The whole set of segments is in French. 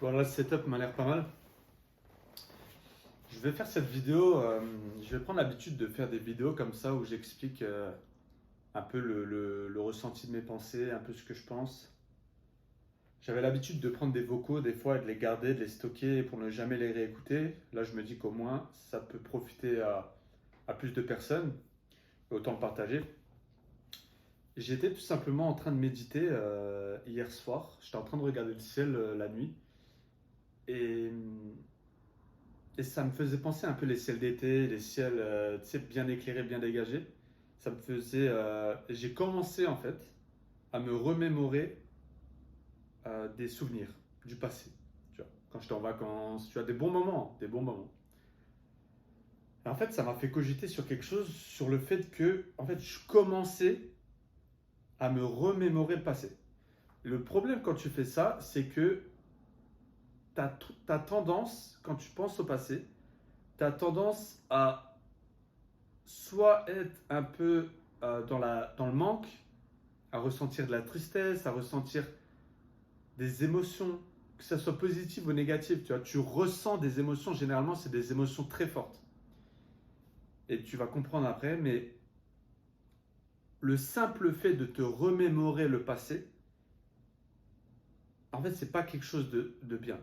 Voilà, le setup m'a l'air pas mal. Je vais faire cette vidéo, je vais prendre l'habitude de faire des vidéos comme ça où j'explique un peu le ressenti de mes pensées, un peu ce que je pense. J'avais l'habitude de prendre des vocaux des fois et de les garder, de les stocker pour ne jamais les réécouter. Là, je me dis qu'au moins, ça peut profiter à plus de personnes. Autant le partager. J'étais tout simplement en train de méditer hier soir. J'étais en train de regarder le ciel la nuit. Et Et ça me faisait penser un peu les ciels d'été, les ciels tu sais, bien éclairés, bien dégagés. Ça me faisait. J'ai commencé en fait à me remémorer des souvenirs du passé. Tu vois, quand j'étais en vacances, tu vois, des bons moments, des bons moments. Et en fait, ça m'a fait cogiter sur quelque chose, sur le fait que, en fait, je commençais à me remémorer le passé. Le problème quand tu fais ça, c'est que tu as tendance, quand tu penses au passé, tu as tendance à soit être un peu dans le manque, à ressentir de la tristesse, à ressentir des émotions, que ce soit positives ou négatives. Tu vois, tu ressens des émotions, généralement, c'est des émotions très fortes. Et tu vas comprendre après, mais le simple fait de te remémorer le passé, en fait, c'est pas quelque chose de bien.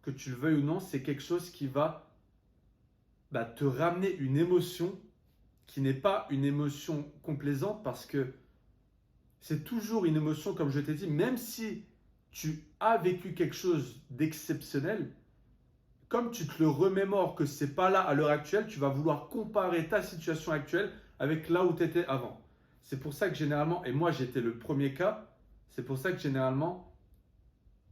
Que tu le veuilles ou non, c'est quelque chose qui va te ramener une émotion qui n'est pas une émotion complaisante parce que c'est toujours une émotion, comme je t'ai dit, même si tu as vécu quelque chose d'exceptionnel, comme tu te le remémores que c'est pas là à l'heure actuelle, tu vas vouloir comparer ta situation actuelle avec là où tu étais avant. C'est pour ça que généralement, et moi j'étais le premier cas, c'est pour ça que généralement,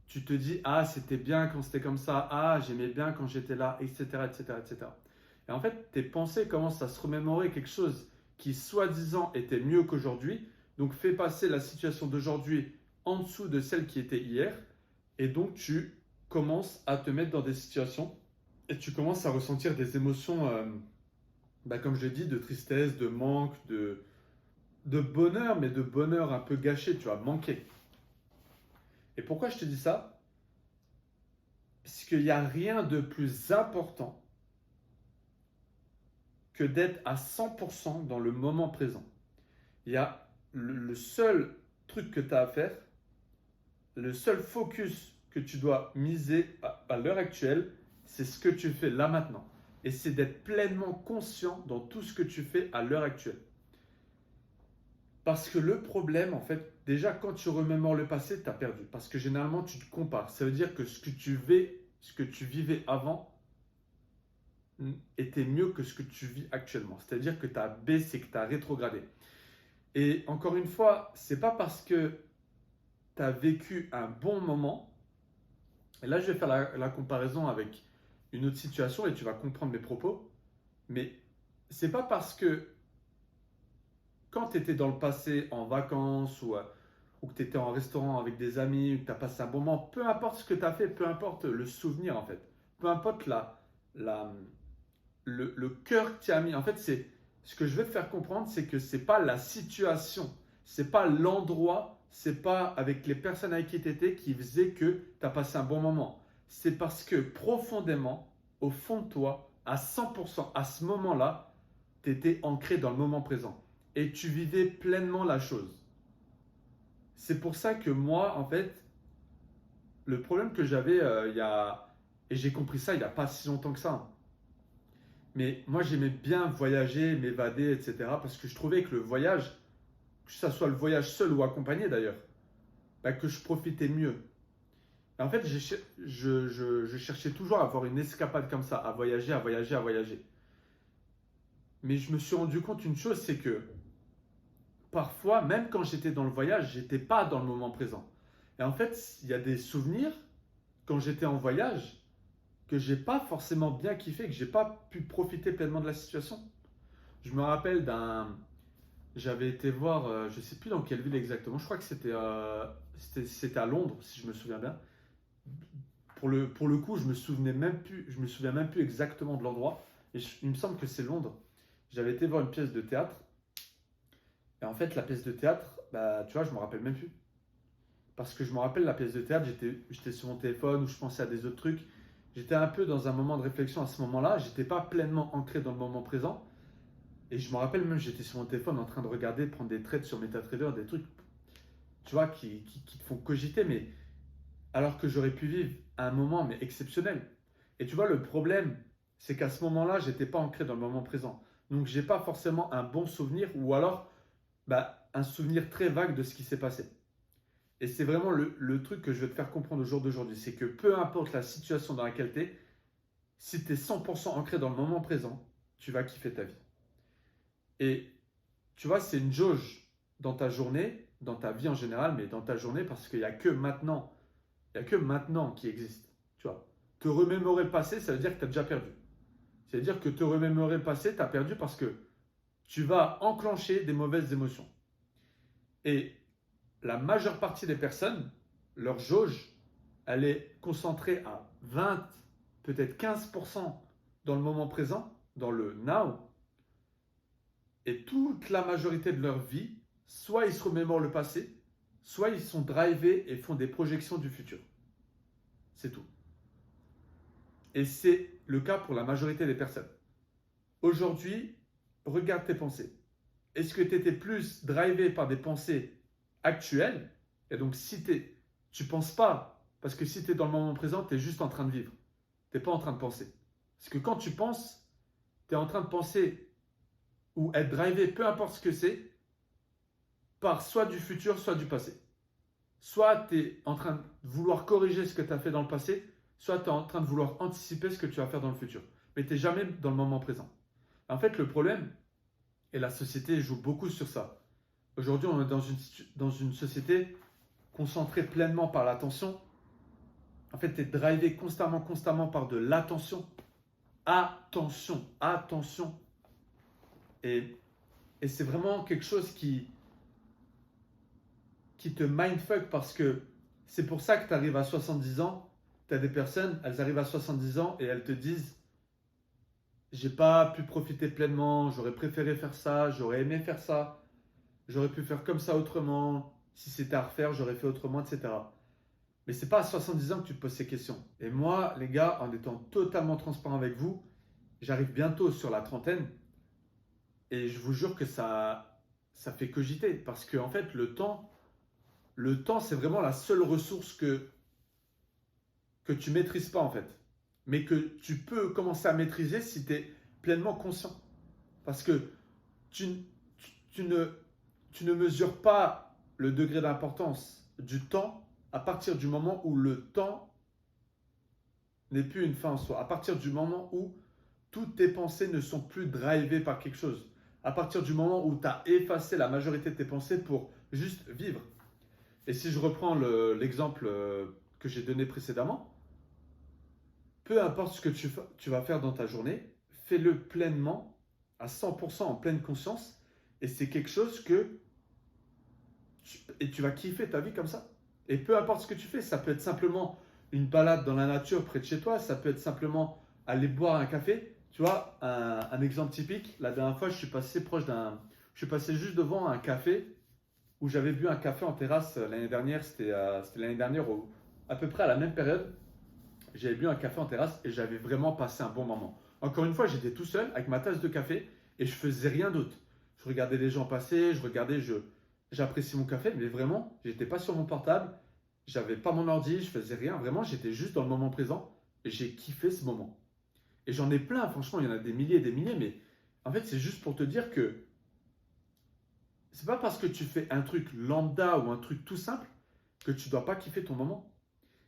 tu te dis, ah c'était bien quand c'était comme ça, ah j'aimais bien quand j'étais là, etc., etc., etc. Et en fait, tes pensées commencent à se remémorer quelque chose qui soi-disant était mieux qu'aujourd'hui, donc fais passer la situation d'aujourd'hui en dessous de celle qui était hier, et donc tu commences à te mettre dans des situations et tu commences à ressentir des émotions, comme je l'ai dit, de tristesse, de manque, de bonheur, mais de bonheur un peu gâché, tu vois, manqué. Et pourquoi je te dis ça? Parce qu'il n'y a rien de plus important que d'être à 100% dans le moment présent. Il y a le seul truc que tu as à faire, le seul focus que tu dois miser à l'heure actuelle, c'est ce que tu fais là maintenant. Et c'est d'être pleinement conscient dans tout ce que tu fais à l'heure actuelle. Parce que le problème, en fait, déjà quand tu remémores le passé, tu as perdu. Parce que généralement, tu te compares. Ça veut dire que ce que tu vivais avant était mieux que ce que tu vis actuellement. C'est-à-dire que tu as baissé, que tu as rétrogradé. Et encore une fois, c'est pas parce que tu as vécu un bon moment. Et là, je vais faire la comparaison avec une autre situation et tu vas comprendre mes propos. Mais c'est pas parce que quand tu étais dans le passé en vacances ou que tu étais en restaurant avec des amis, ou que tu as passé un bon moment, peu importe ce que tu as fait, peu importe le souvenir en fait, peu importe la, le cœur que tu as mis. En fait, c'est ce que je veux te faire comprendre, c'est que c'est pas la situation, c'est pas l'endroit, c'est pas avec les personnes avec qui tu étais qui faisait que tu as passé un bon moment. C'est parce que profondément, au fond de toi, à 100%, à ce moment-là, tu étais ancré dans le moment présent et tu vivais pleinement la chose. C'est pour ça que moi, en fait, le problème que j'avais et j'ai compris ça il n'y a pas si longtemps que ça, hein. Mais moi, j'aimais bien voyager, m'évader, etc. Parce que je trouvais que le voyage, que ce soit le voyage seul ou accompagné d'ailleurs, que je profitais mieux. Et en fait, je cherchais toujours à avoir une escapade comme ça, à voyager, à voyager, à voyager. Mais je me suis rendu compte une chose, c'est que parfois, même quand j'étais dans le voyage, j'étais pas dans le moment présent. Et en fait, il y a des souvenirs quand j'étais en voyage que j'ai pas forcément bien kiffé, que j'ai pas pu profiter pleinement de la situation. Je me rappelle j'avais été voir, je sais plus dans quelle ville exactement. Je crois que c'était à Londres, si je me souviens bien. Pour le coup, je me souviens même plus exactement de l'endroit. Il me semble que c'est Londres. J'avais été voir une pièce de théâtre. Et en fait, la pièce de théâtre, tu vois, je me rappelle même plus. parce que je me rappelle la pièce de théâtre, j'étais sur mon téléphone ou je pensais à des autres trucs. J'étais un peu dans un moment de réflexion à ce moment-là. J'étais pas pleinement ancré dans le moment présent. Et je me rappelle même, j'étais sur mon téléphone en train de regarder, prendre des trades sur MetaTrader, des trucs, tu vois, qui te font cogiter, mais alors que j'aurais pu vivre un moment mais exceptionnel. Et tu vois, le problème, c'est qu'à ce moment-là, j'étais pas ancré dans le moment présent. Donc, j'ai pas forcément un bon souvenir ou alors un souvenir très vague de ce qui s'est passé. Et c'est vraiment le truc que je veux te faire comprendre au jour d'aujourd'hui, c'est que peu importe la situation dans laquelle tu es, si tu es 100% ancré dans le moment présent, tu vas kiffer ta vie. Et tu vois, c'est une jauge dans ta journée, dans ta vie en général, mais dans ta journée parce qu'il n'y a que maintenant, qui existe. Tu vois, te remémorer le passé, ça veut dire que tu as déjà perdu. Ça veut dire que te remémorer le passé, tu as perdu parce que tu vas enclencher des mauvaises émotions. Et la majeure partie des personnes, leur jauge, elle est concentrée à 20, peut-être 15% dans le moment présent, dans le now. Et toute la majorité de leur vie, soit ils se remémorent le passé, soit ils sont drivés et font des projections du futur. C'est tout. Et c'est le cas pour la majorité des personnes. Aujourd'hui, regarde tes pensées. Est-ce que tu étais plus drivé par des pensées actuelles? Et donc, si tu ne penses pas, parce que si tu es dans le moment présent, tu es juste en train de vivre. Tu n'es pas en train de penser. Parce que quand tu penses, tu es en train de penser ou être drivé, peu importe ce que c'est, par soit du futur, soit du passé. Soit tu es en train de vouloir corriger ce que tu as fait dans le passé, soit tu es en train de vouloir anticiper ce que tu vas faire dans le futur. Mais tu n'es jamais dans le moment présent. En fait, le problème, et la société joue beaucoup sur ça. Aujourd'hui, on est dans une société concentrée pleinement par l'attention. En fait, tu es drivé constamment par de l'attention. Attention. Et c'est vraiment quelque chose qui te mindfuck parce que c'est pour ça que tu arrives à 70 ans. Tu as des personnes, elles arrivent à 70 ans et elles te disent j'ai pas pu profiter pleinement, j'aurais préféré faire ça, j'aurais aimé faire ça, j'aurais pu faire comme ça autrement, si c'était à refaire, j'aurais fait autrement, etc. Mais c'est pas à 70 ans que tu te poses ces questions. Et moi, les gars, en étant totalement transparent avec vous, j'arrive bientôt sur la trentaine et je vous jure que ça fait cogiter parce que en fait, le temps, c'est vraiment la seule ressource que tu maîtrises pas en fait, mais que tu peux commencer à maîtriser si tu es pleinement conscient. Parce que tu ne mesures pas le degré d'importance du temps à partir du moment où le temps n'est plus une fin en soi. À partir du moment où toutes tes pensées ne sont plus drivées par quelque chose. À partir du moment où tu as effacé la majorité de tes pensées pour juste vivre. Et si je reprends l'exemple que j'ai donné précédemment, peu importe ce que tu vas faire dans ta journée, fais-le pleinement, à 100% en pleine conscience. Et c'est quelque chose que tu vas kiffer ta vie comme ça. Et peu importe ce que tu fais, ça peut être simplement une balade dans la nature près de chez toi, ça peut être simplement aller boire un café. Tu vois, un exemple typique, la dernière fois, je suis passé juste devant un café où j'avais bu un café en terrasse l'année dernière. C'était l'année dernière, à peu près à la même période. J'avais bu un café en terrasse et j'avais vraiment passé un bon moment. Encore une fois, j'étais tout seul avec ma tasse de café et je faisais rien d'autre. Je regardais les gens passer, j'appréciais mon café, mais vraiment, j'étais pas sur mon portable, j'avais pas mon ordi, je faisais rien. Vraiment, j'étais juste dans le moment présent et j'ai kiffé ce moment. Et j'en ai plein, franchement, il y en a des milliers et des milliers, mais en fait, c'est juste pour te dire que c'est pas parce que tu fais un truc lambda ou un truc tout simple que tu dois pas kiffer ton moment.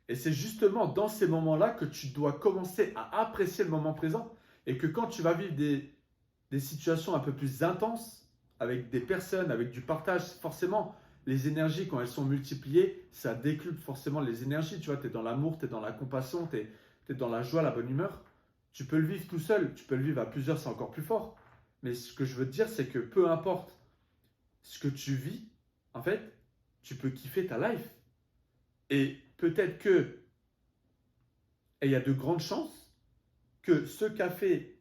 Et c'est justement dans ces moments-là que tu dois commencer à apprécier le moment présent et que quand tu vas vivre des situations un peu plus intenses avec des personnes, avec du partage, forcément, les énergies, quand elles sont multipliées, ça décuple forcément les énergies. Tu vois, tu es dans l'amour, tu es dans la compassion, tu es dans la joie, la bonne humeur. Tu peux le vivre tout seul, tu peux le vivre à plusieurs, c'est encore plus fort. Mais ce que je veux te dire, c'est que peu importe ce que tu vis, en fait, tu peux kiffer ta life. Et peut-être que, et il y a de grandes chances que ce café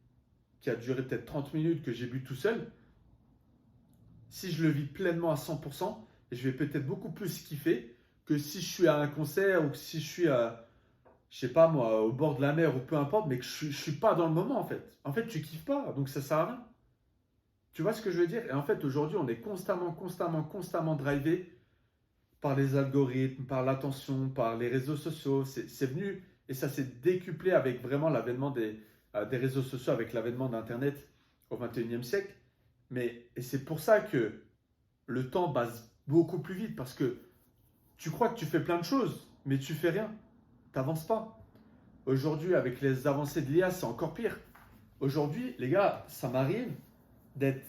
qui a duré peut-être 30 minutes que j'ai bu tout seul, si je le vis pleinement à 100%, je vais peut-être beaucoup plus kiffer que si je suis à un concert ou que si je suis, je sais pas moi, au bord de la mer ou peu importe, mais que je suis pas dans le moment en fait. En fait, tu kiffes pas, donc ça sert à rien. Tu vois ce que je veux dire? Et en fait, aujourd'hui, on est constamment drivé par les algorithmes, par l'attention, par les réseaux sociaux. C'est venu et ça s'est décuplé avec vraiment l'avènement des réseaux sociaux, avec l'avènement d'Internet au 21e siècle. Et c'est pour ça que le temps passe beaucoup plus vite parce que tu crois que tu fais plein de choses, mais tu fais rien. Tu n'avances pas. Aujourd'hui, avec les avancées de l'IA, c'est encore pire. Aujourd'hui, les gars, ça m'arrive d'être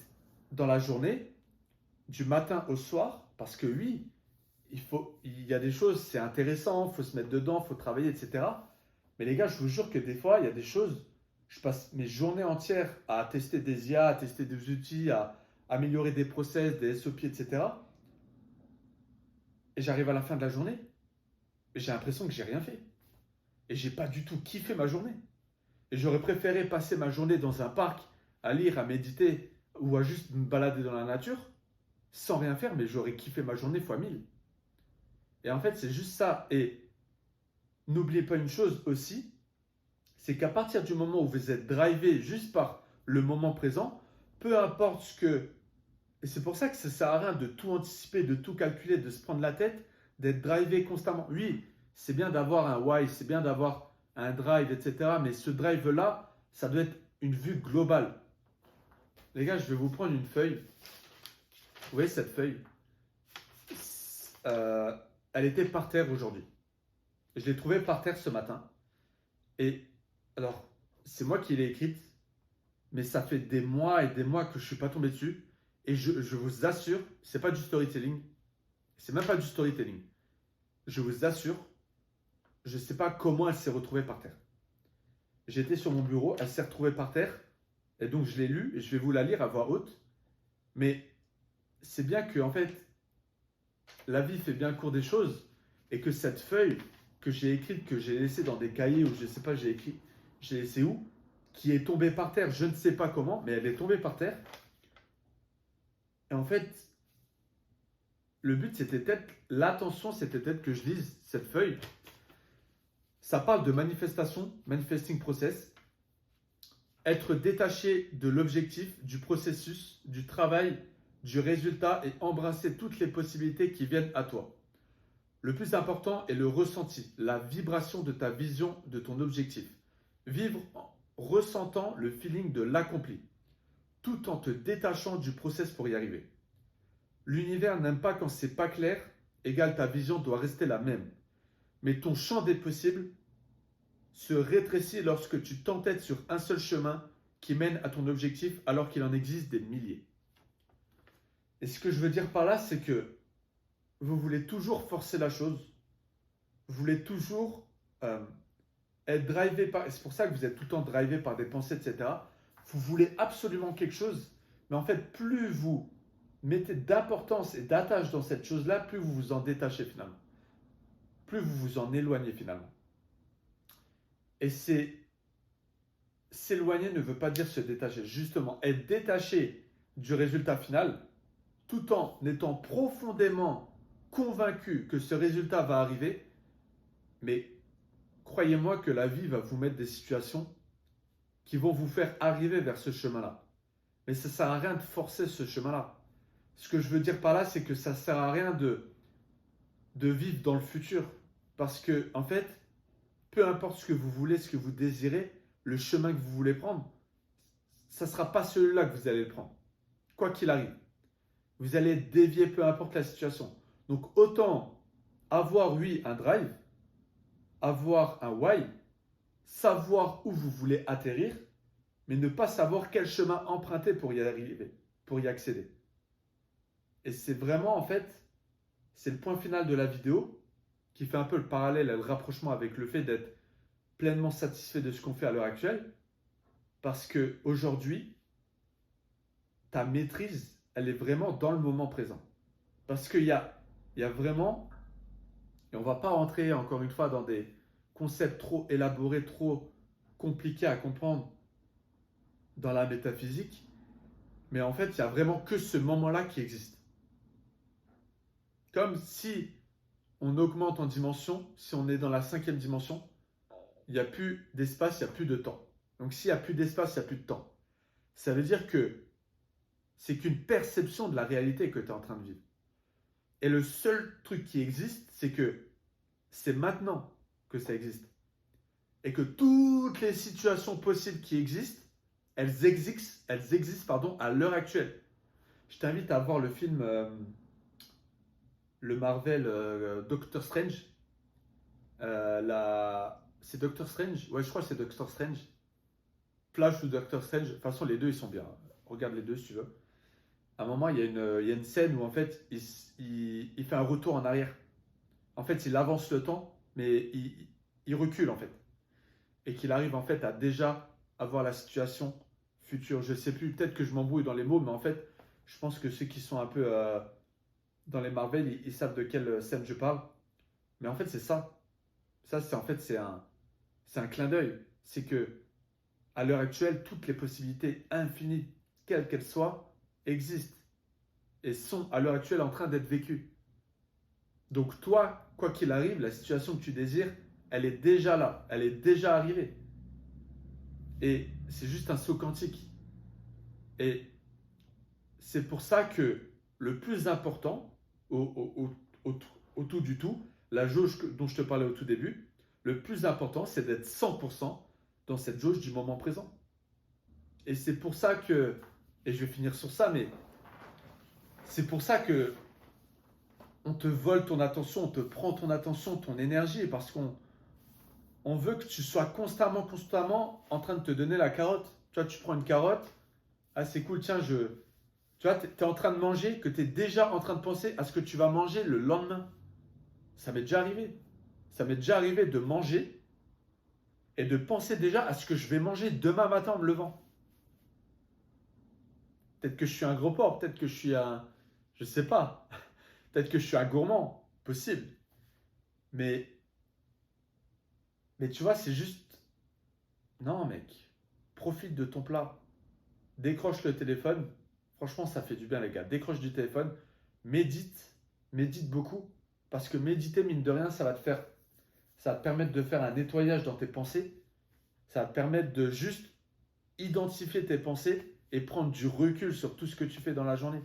dans la journée, du matin au soir, parce que oui, il y a des choses, c'est intéressant, il faut se mettre dedans, il faut travailler, etc. Mais les gars, je vous jure que des fois, il y a des choses, je passe mes journées entières à tester des IA, à tester des outils, à améliorer des process, des SOP, etc. Et j'arrive à la fin de la journée, et j'ai l'impression que j'ai rien fait. Et j'ai pas du tout kiffé ma journée. Et j'aurais préféré passer ma journée dans un parc, à lire, à méditer, ou à juste me balader dans la nature, sans rien faire, mais j'aurais kiffé ma journée fois 1000. Et en fait, c'est juste ça. Et n'oubliez pas une chose aussi, c'est qu'à partir du moment où vous êtes drivé juste par le moment présent, peu importe ce que... Et c'est pour ça que ça ne sert à rien de tout anticiper, de tout calculer, de se prendre la tête, d'être drivé constamment. Oui, c'est bien d'avoir un why, c'est bien d'avoir un drive, etc. Mais ce drive-là, ça doit être une vue globale. Les gars, je vais vous prendre une feuille. Vous voyez cette feuille? Euh, Elle était par terre aujourd'hui. Je l'ai trouvée par terre ce matin. Et alors, c'est moi qui l'ai écrite, mais ça fait des mois et des mois que je ne suis pas tombé dessus. Et je vous assure, c'est pas du storytelling. C'est même pas du storytelling. Je vous assure, je ne sais pas comment elle s'est retrouvée par terre. J'étais sur mon bureau, elle s'est retrouvée par terre. Et donc, je l'ai lue et je vais vous la lire à voix haute. Mais c'est bien que, en fait, la vie fait bien court des choses et que cette feuille que j'ai écrite, que j'ai laissée dans des cahiers ou je ne sais pas, j'ai laissé où, qui est tombée par terre, je ne sais pas comment, mais elle est tombée par terre. Et en fait, le but c'était peut-être, l'attention c'était peut-être que je lise cette feuille. Ça parle de manifestation, manifesting process, être détaché de l'objectif, du processus, du travail, du résultat et embrasser toutes les possibilités qui viennent à toi. Le plus important est le ressenti, la vibration de ta vision, de ton objectif. Vivre en ressentant le feeling de l'accompli, tout en te détachant du process pour y arriver. L'univers n'aime pas quand c'est pas clair, égale ta vision doit rester la même. Mais ton champ des possibles se rétrécit lorsque tu t'entêtes sur un seul chemin qui mène à ton objectif alors qu'il en existe des milliers. Et ce que je veux dire par là, c'est que vous voulez toujours forcer la chose, vous voulez toujours être drivé par... C'est pour ça que vous êtes tout le temps drivé par des pensées, etc. Vous voulez absolument quelque chose, mais en fait, plus vous mettez d'importance et d'attache dans cette chose-là, plus vous vous en détachez finalement. Plus vous vous en éloignez finalement. Et s'éloigner ne veut pas dire se détacher. Justement, être détaché du résultat final, tout en étant profondément convaincu que ce résultat va arriver, mais croyez-moi que la vie va vous mettre des situations qui vont vous faire arriver vers ce chemin-là. Mais ça ne sert à rien de forcer ce chemin-là. Ce que je veux dire par là, c'est que ça ne sert à rien de vivre dans le futur. Parce que, en fait, peu importe ce que vous voulez, ce que vous désirez, le chemin que vous voulez prendre, ça ne sera pas celui-là que vous allez le prendre. Quoi qu'il arrive. Vous allez dévier peu importe la situation. Donc, autant avoir, oui, un drive, avoir un why, savoir où vous voulez atterrir, mais ne pas savoir quel chemin emprunter pour y arriver, pour y accéder. Et c'est vraiment, en fait, c'est le point final de la vidéo qui fait un peu le parallèle et le rapprochement avec le fait d'être pleinement satisfait de ce qu'on fait à l'heure actuelle. Parce qu'aujourd'hui, ta maîtrise, elle est vraiment dans le moment présent. Parce qu'il y a vraiment, et on ne va pas rentrer encore une fois dans des concepts trop élaborés, trop compliqués à comprendre dans la métaphysique, mais en fait, il n'y a vraiment que ce moment-là qui existe. Comme si on augmente en dimension. Si on est dans la 5e dimension, il n'y a plus d'espace, il n'y a plus de temps. Donc s'il n'y a plus d'espace, il n'y a plus de temps. Ça veut dire que c'est qu'une perception de la réalité que tu es en train de vivre. Et le seul truc qui existe, c'est que c'est maintenant que ça existe. Et que toutes les situations possibles qui existent, elles existent à l'heure actuelle. Je t'invite à voir le film, le Marvel Doctor Strange. C'est Doctor Strange? Ouais, je crois que c'est Doctor Strange. Flash ou Doctor Strange. De toute façon, les deux, ils sont bien. Regarde les deux si tu veux. À un moment, il y a une scène où en fait, il fait un retour en arrière. En fait, il avance le temps, mais il recule en fait. Et qu'il arrive en fait à déjà avoir la situation future. Je sais plus, peut-être que je m'embrouille dans les mots, mais en fait, je pense que ceux qui sont un peu dans les Marvel, ils savent de quelle scène je parle. Mais en fait, c'est ça. Ça, c'est un clin d'œil. C'est que à l'heure actuelle, toutes les possibilités infinies, quelles qu'elles soient, existent et sont à l'heure actuelle en train d'être vécues. Donc toi, quoi qu'il arrive, la situation que tu désires, elle est déjà là, elle est déjà arrivée. Et c'est juste un saut quantique. Et c'est pour ça que le plus important, au tout du tout, la jauge dont je te parlais au tout début, le plus important, c'est d'être 100% dans cette jauge du moment présent. Et c'est pour ça que, et je vais finir sur ça, mais c'est pour ça que on te vole ton attention, on te prend ton attention, ton énergie, parce qu'on veut que tu sois constamment en train de te donner la carotte. Tu vois, tu prends une carotte, ah c'est cool, tiens, tu vois, tu es en train de manger, que tu es déjà en train de penser à ce que tu vas manger le lendemain. Ça m'est déjà arrivé. Ça m'est déjà arrivé de manger et de penser déjà à ce que je vais manger demain matin en me levant. Peut-être que je suis un gros porc, peut-être que je suis je sais pas, peut-être que je suis un gourmand, possible. Mais tu vois, c'est juste, non mec, profite de ton plat, décroche le téléphone, franchement ça fait du bien les gars, décroche du téléphone, médite beaucoup, parce que méditer mine de rien, ça va te permettre de faire un nettoyage dans tes pensées, ça va te permettre de juste identifier tes pensées et prendre du recul sur tout ce que tu fais dans la journée.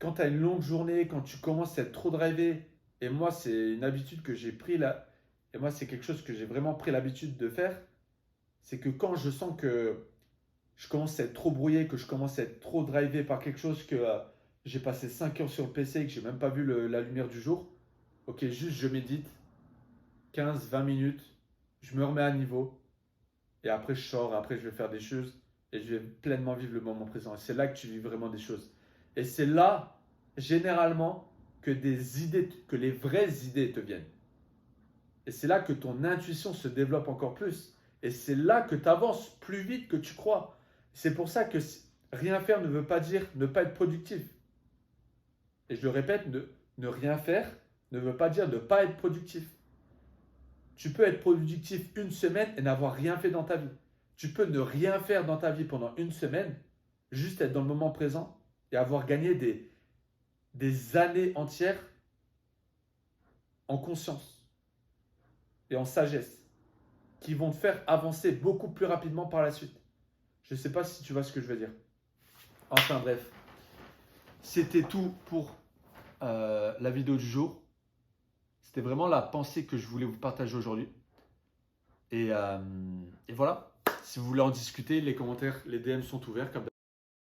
Quand tu as une longue journée, quand tu commences à être trop drivé, et moi c'est une habitude que j'ai pris là, et moi c'est quelque chose que j'ai vraiment pris l'habitude de faire, c'est que quand je sens que je commence à être trop brouillé, que je commence à être trop drivé par quelque chose, que j'ai passé 5 heures sur le PC et que j'ai même pas vu la lumière du jour, ok, juste je médite, 15-20 minutes, je me remets à niveau, et après je sors, après je vais faire des choses, et je vais pleinement vivre le moment présent. Et c'est là que tu vis vraiment des choses. Et c'est là, généralement, que les vraies idées te viennent. Et c'est là que ton intuition se développe encore plus. Et c'est là que tu avances plus vite que tu crois. C'est pour ça que rien faire ne veut pas dire ne pas être productif. Et je le répète, ne rien faire ne veut pas dire ne pas être productif. Tu peux être productif une semaine et n'avoir rien fait dans ta vie. Tu peux ne rien faire dans ta vie pendant une semaine, juste être dans le moment présent et avoir gagné des années entières en conscience et en sagesse qui vont te faire avancer beaucoup plus rapidement par la suite. Je ne sais pas si tu vois ce que je veux dire. Enfin bref, c'était tout pour la vidéo du jour. C'était vraiment la pensée que je voulais vous partager aujourd'hui. Et voilà, si vous voulez en discuter, les commentaires, les DM sont ouverts comme d'habitude.